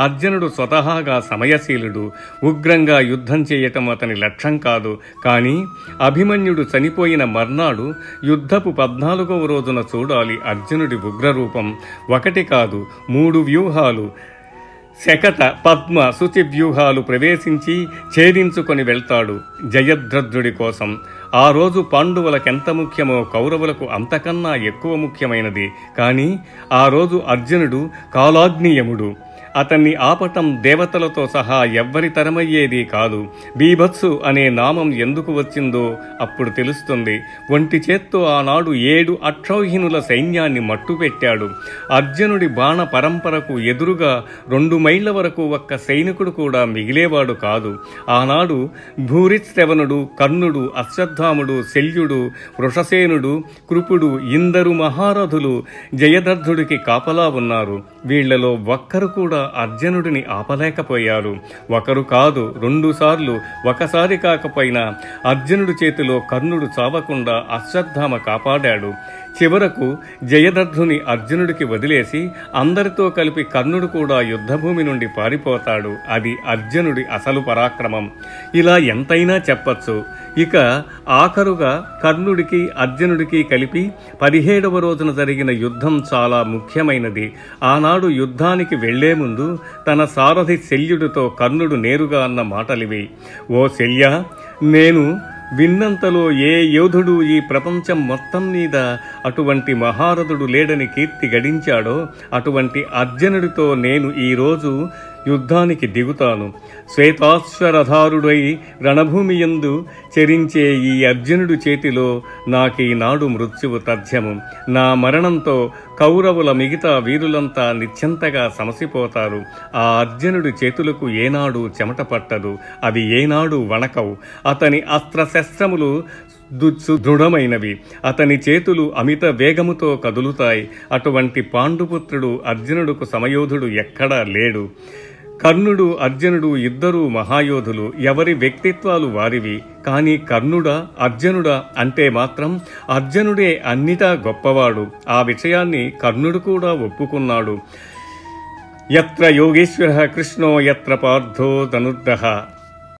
అర్జునుడు స్వతహాగా సమయశీలుడు. ఉగ్రంగా యుద్ధం చేయటం అతని లక్ష్యం కాదు. కానీ అభిమన్యుడు చనిపోయిన మర్నాడు యుద్ధపు 14వ రోజున చూడాలి అర్జునుడి ఉగ్రరూపం. ఒకటి కాదు, 3 వ్యూహాలు, శకట, పద్మ, శుచి వ్యూహాలు ప్రవేశించి ఛేదించుకొని వెళ్తాడు జయద్రథుడి కోసం. ఆ రోజు పాండవులకెంత ముఖ్యమో కౌరవులకు అంతకన్నా ఎక్కువ ముఖ్యమైనది. కానీ ఆ రోజు అర్జునుడు కాలాగ్నియముడు. అతన్ని ఆపటం దేవతలతో సహా ఎవ్వరి తరమయ్యేది కాదు. బీభత్సు అనే నామం ఎందుకు వచ్చిందో అప్పుడు తెలుస్తుంది. ఒంటి చేత్తో ఆనాడు 7 అక్షౌహిణుల సైన్యాన్ని మట్టుపెట్టాడు. అర్జునుడి బాణ పరంపరకు ఎదురుగా 2 మైళ్ళ వరకు ఒక్క సైనికుడు కూడా మిగిలేవాడు కాదు. ఆనాడు భూరిశ్రవణుడు, కర్ణుడు, అశ్వత్థాముడు, శల్యుడు, వృషసేనుడు, కృపుడు, ఇందరు మహారథులు జయద్రథుడికి కాపలా ఉన్నారు. వీళ్లలో ఒక్కరు కూడా అర్జునుడిని ఆపలేకపోయారు. ఒకరు కాదు, 2 సార్లు. ఒకసారి కాకపోయినా అర్జునుడి చేతిలో కర్ణుడు చావకుండా అశ్వత్థామ కాపాడాడు. చివరకు జయద్రథుని అర్జునుడికి వదిలేసి అందరితో కలిపి కర్ణుడు కూడా యుద్ధభూమి నుండి పారిపోతాడు. అది అర్జునుడి అసలు పరాక్రమం. ఇలా ఎంతైనా చెప్పచ్చు. ఇక ఆఖరుగా కర్ణుడికి అర్జునుడికి కలిపి 17వ రోజున జరిగిన యుద్ధం చాలా ముఖ్యమైనది. ఆనాడు యుద్ధానికి వెళ్లే ముందు తన సారథి శల్యుడితో కర్ణుడు నేరుగా అన్న మాటలివి. ఓ శల్య, నేను విన్నంతలో ఏ యోధుడు ఈ ప్రపంచం మొత్తం మీద అటువంటి మహారథుడు లేడని కీర్తి గడించాడో అటువంటి అర్జునుడితో నేను ఈరోజు యుద్ధానికి దిగుతాను. శ్వేతాశ్వరధారుడై రణభూమి యందు చెరించే ఈ అర్జునుడి చేతిలో నాకీనాడు మృత్యువు తథ్యము. నా మరణంతో కౌరవుల మిగతా వీరులంతా నిశ్చింతగా సమసిపోతారు. ఆ అర్జునుడి చేతులకు ఏనాడు చెమట పట్టదు, అవి ఏనాడు వణకవు. అతని అస్త్రశస్త్రములు దృఢమైనవి, అతని చేతులు అమిత వేగముతో కదులుతాయి. అటువంటి పాండుపుత్రుడు అర్జునుడుకు సమయోధుడు ఎక్కడా లేడు. కర్ణుడు, అర్జునుడు ఇద్దరూ మహాయోధులు. ఎవరి వ్యక్తిత్వాలు వారివి. కానీ కర్ణుడా అర్జునుడా అంటే మాత్రం అర్జునుడే అన్నిటా గొప్పవాడు. ఆ విషయాన్ని కర్ణుడు కూడా ఒప్పుకున్నాడు. యత్ర యోగేశ్వరః కృష్ణో యత్ర పార్థో ధనుర్ధరః